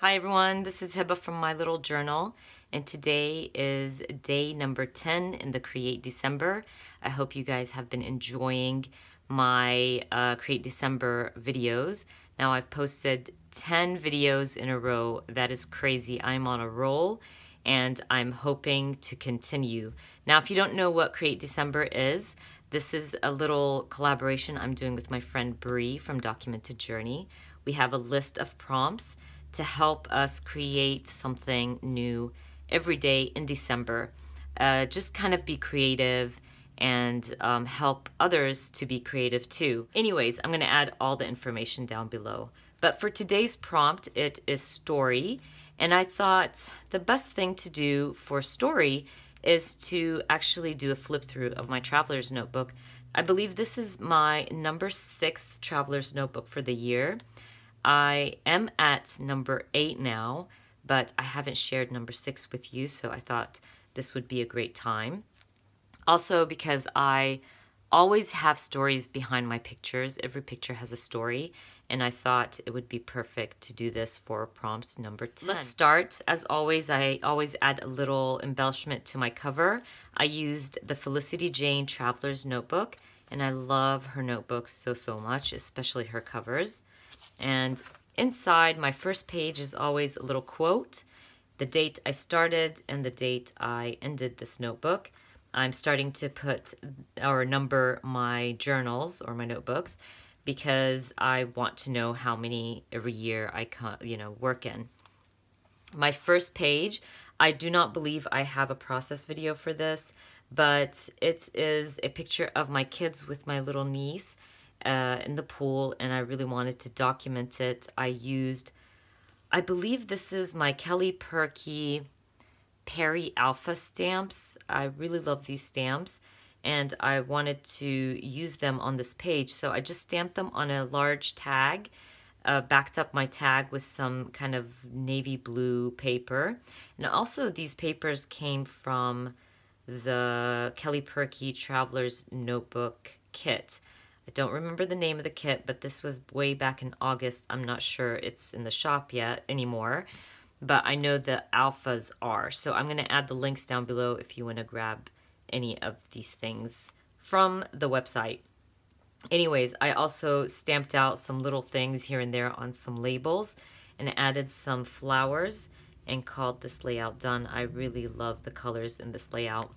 Hi everyone, this is Heba from My Little Journal, and today is day number 10 in the Create December. I hope you guys have been enjoying my Create December videos. Now I've posted 10 videos in a row. That is crazy. I'm on a roll and I'm hoping to continue. Now if you don't know what Create December is, this is a little collaboration I'm doing with my friend Brie from Documented Journey. We have a list of prompts to help us create something new every day in December. Just kind of be creative and help others to be creative too. Anyways, I'm gonna add all the information down below. But for today's prompt, it is story. And I thought the best thing to do for story is to actually do a flip through of my traveler's notebook. I believe this is my number 6th traveler's notebook for the year. I am at number 8 now, but I haven't shared number 6 with you, so I thought this would be a great time. Also, because I always have stories behind my pictures. Every picture has a story, and I thought it would be perfect to do this for prompt number 10. Let's start. As always, I always add a little embellishment to my cover. I used the Felicity Jane Traveler's Notebook, and I love her notebooks so much, especially her covers. And inside my first page is always a little quote, the date I started and the date I ended this notebook. I'm starting to put or number my journals or my notebooks because I want to know how many every year I work in. My first page, I do not believe I have a process video for this, but it is a picture of my kids with my little niece in the pool, and I really wanted to document it. I believe this is my Kelly Perky Perry Alpha stamps. I really love these stamps, and I wanted to use them on this page, so I just stamped them on a large tag, backed up my tag with some kind of navy blue paper. And also these papers came from the Kelly Perky Traveler's Notebook kit. I don't remember the name of the kit, but this was way back in August. I'm not sure it's in the shop yet anymore, but I know the alphas are. So I'm going to add the links down below if you want to grab any of these things from the website. Anyways, I also stamped out some little things here and there on some labels and added some flowers and called this layout done. I really love the colors in this layout.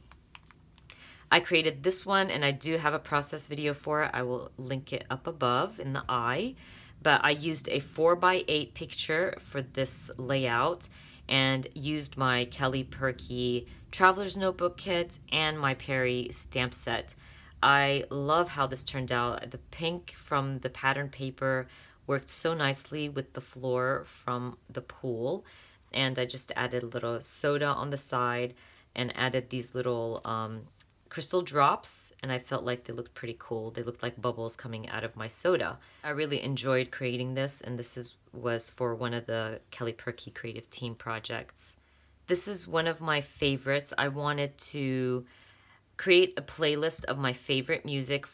I created this one, and I do have a process video for it. I will link it up above in the eye. But I used a 4x8 picture for this layout and used my Kelly Perky Traveler's Notebook kit and my Perry stamp set. I love how this turned out. The pink from the pattern paper worked so nicely with the floor from the pool. And I just added a little soda on the side and added these little crystal drops, and I felt like they looked pretty cool. They looked like bubbles coming out of my soda. I really enjoyed creating this, and this was for one of the Kelly Perky Creative Team projects. This is one of my favorites. I wanted to create a playlist of my favorite music,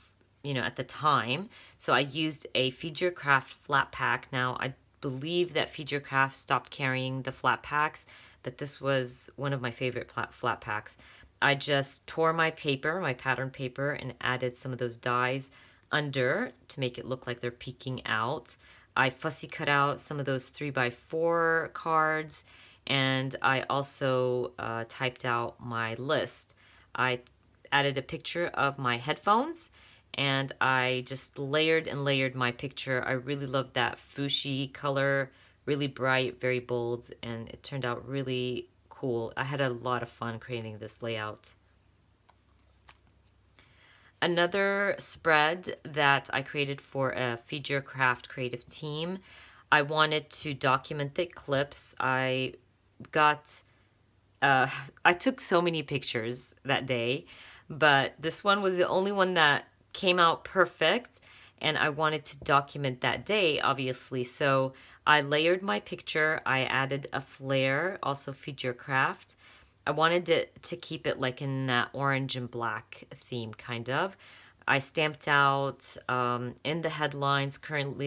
at the time. So I used a Feed Your Craft flat pack. Now, I believe that Feed Your Craft stopped carrying the flat packs, but this was one of my favorite flat packs. I just tore my paper, my pattern paper, and added some of those dies under to make it look like they're peeking out. I fussy cut out some of those 3x4 cards, and I also typed out my list. I added a picture of my headphones, and I just layered and layered my picture. I really loved that fuchsia color, really bright, very bold, and it turned out really cool. I had a lot of fun creating this layout. Another spread that I created for a Feed Your Craft creative team, I wanted to document the clips. I took so many pictures that day, but this one was the only one that came out perfect, and I wanted to document that day, obviously. So I layered my picture. I added a flare, also Feed Your Craft. I wanted it to keep it like in that orange and black theme, kind of. I stamped out in the headlines, current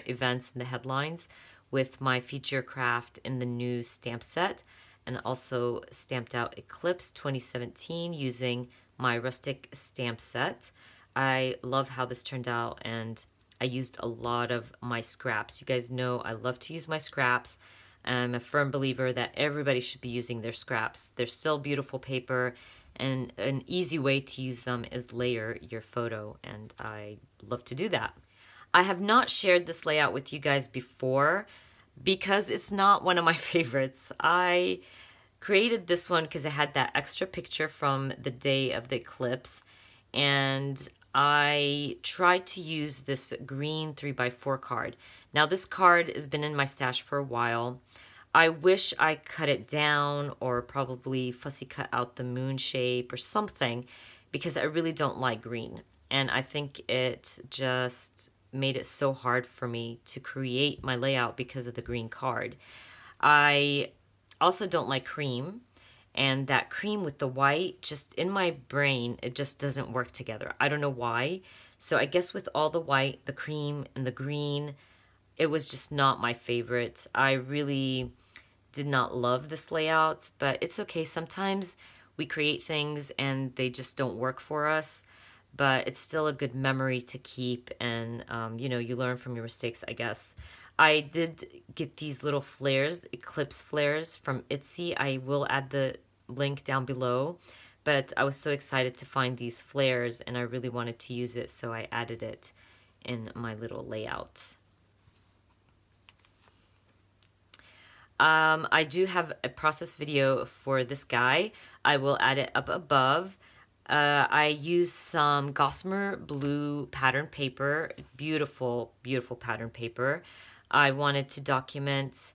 events in the headlines with my feature craft in the new stamp set, and also stamped out Eclipse 2017 using my rustic stamp set. I love how this turned out, and I used a lot of my scraps. You guys know I love to use my scraps. I'm a firm believer that everybody should be using their scraps. They're still beautiful paper, and an easy way to use them is layer your photo, and I love to do that. I have not shared this layout with you guys before because it's not one of my favorites. I created this one because I had that extra picture from the day of the eclipse, and I tried to use this green 3x4 card. Now this card has been in my stash for a while. I wish I cut it down or probably fussy cut out the moon shape or something, because I really don't like green. And I think it just made it so hard for me to create my layout because of the green card. I also don't like cream, and that cream with the white, just in my brain, it just doesn't work together. I don't know why. So I guess with all the white, the cream, and the green, it was just not my favorite. I really did not love this layout, but it's okay. Sometimes we create things and they just don't work for us, but it's still a good memory to keep, and you know, you learn from your mistakes, I guess. I did get these little flares, eclipse flares from Etsy. I will add the link down below, but I was so excited to find these flares and I really wanted to use it, so I added it in my little layout. I do have a process video for this guy. I will add it up above. I used some Gossamer blue pattern paper, beautiful, beautiful pattern paper. I wanted to document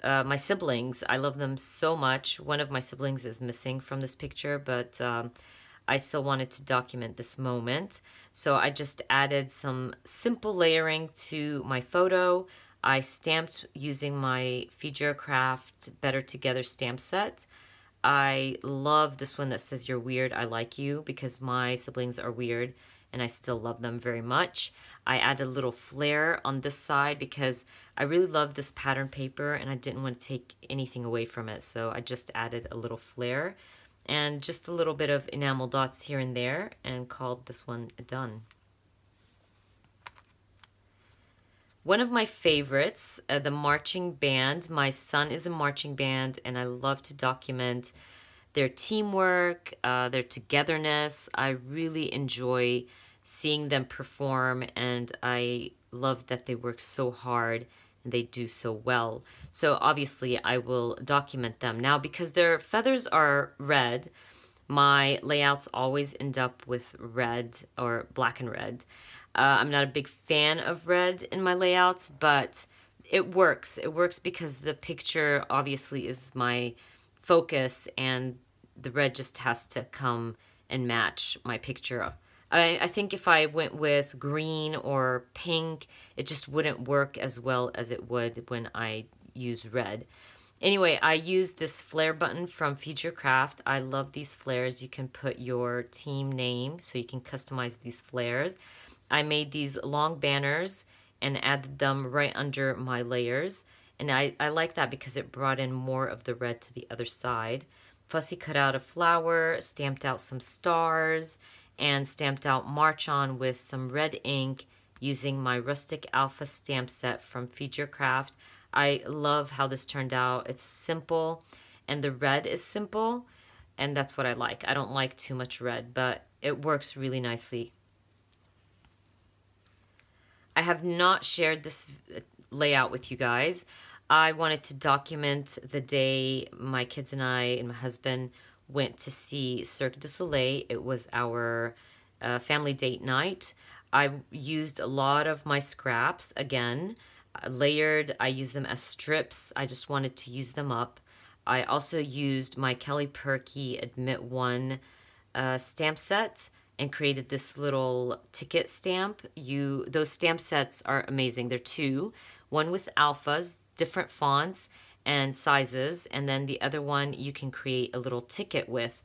my siblings. I love them so much. One of my siblings is missing from this picture, but I still wanted to document this moment. So I just added some simple layering to my photo. I stamped using my Feature Craft Better Together stamp set. I love this one that says "You're weird, I like you," because my siblings are weird and I still love them very much. I added a little flare on this side because I really love this pattern paper and I didn't want to take anything away from it, so I just added a little flare and just a little bit of enamel dots here and there and called this one done. One of my favorites, the marching band. My son is a marching band and I love to document their teamwork, their togetherness. I really enjoy seeing them perform, and I love that they work so hard and they do so well. So obviously I will document them. Now, because their feathers are red, my layouts always end up with red or black and red. I'm not a big fan of red in my layouts, but it works. It works because the picture obviously is my focus, and the red just has to come and match my picture. I think if I went with green or pink, it just wouldn't work as well as it would when I use red. Anyway, I used this flare button from Feature Craft. I love these flares. You can put your team name, so you can customize these flares. I made these long banners and added them right under my layers. And I like that because it brought in more of the red to the other side. Fussy cut out a flower, stamped out some stars, and stamped out March On with some red ink using my Rustic Alpha stamp set from Feature Craft. I love how this turned out. It's simple, and the red is simple, and that's what I like. I don't like too much red, but it works really nicely. I have not shared this layout with you guys. I wanted to document the day my kids and I and my husband went to see Cirque du Soleil. It was our family date night. I used a lot of my scraps, again, layered. I used them as strips. I just wanted to use them up. I also used my Kelly Perky Admit One stamp set and created this little ticket stamp. Those stamp sets are amazing. They're two, one with alphas, different fonts, and sizes, and then the other one you can create a little ticket with.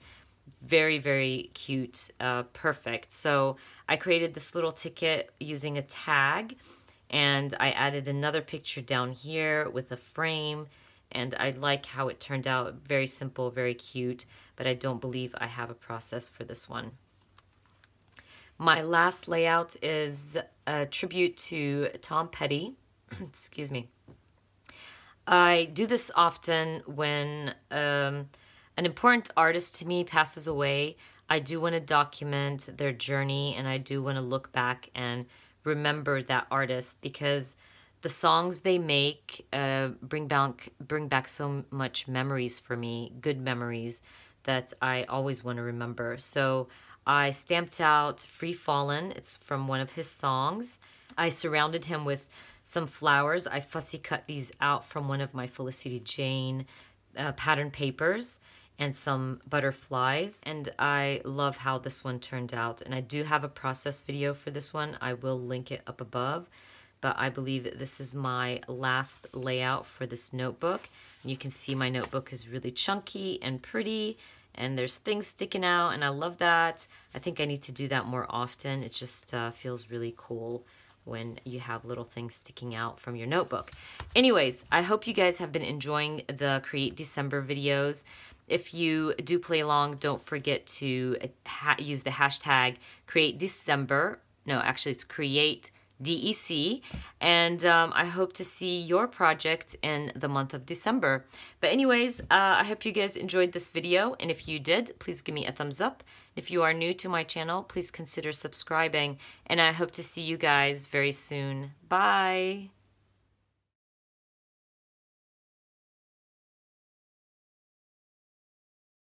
Very, very cute, perfect. So I created this little ticket using a tag, and I added another picture down here with a frame, and I like how it turned out. Very simple, very cute, but I don't believe I have a process for this one. My last layout is a tribute to Tom Petty. Excuse me. I do this often when an important artist to me passes away. I do want to document their journey, and I do want to look back and remember that artist, because the songs they make bring back so much memories for me, good memories that I always want to remember. So I stamped out Free Fallin'. It's from one of his songs. I surrounded him with some flowers. I fussy cut these out from one of my Felicity Jane pattern papers, and some butterflies. And I love how this one turned out. And I do have a process video for this one. I will link it up above. But I believe this is my last layout for this notebook. And you can see my notebook is really chunky and pretty, and there's things sticking out, and I love that. I think I need to do that more often. It just feels really cool when you have little things sticking out from your notebook. Anyways, I hope you guys have been enjoying the Create December videos. If you do play along, don't forget to use the hashtag Create December. No, actually it's Create DEC, and I hope to see your project in the month of December. But anyways, I hope you guys enjoyed this video, and if you did, please give me a thumbs up. If you are new to my channel, please consider subscribing, and I hope to see you guys very soon. Bye!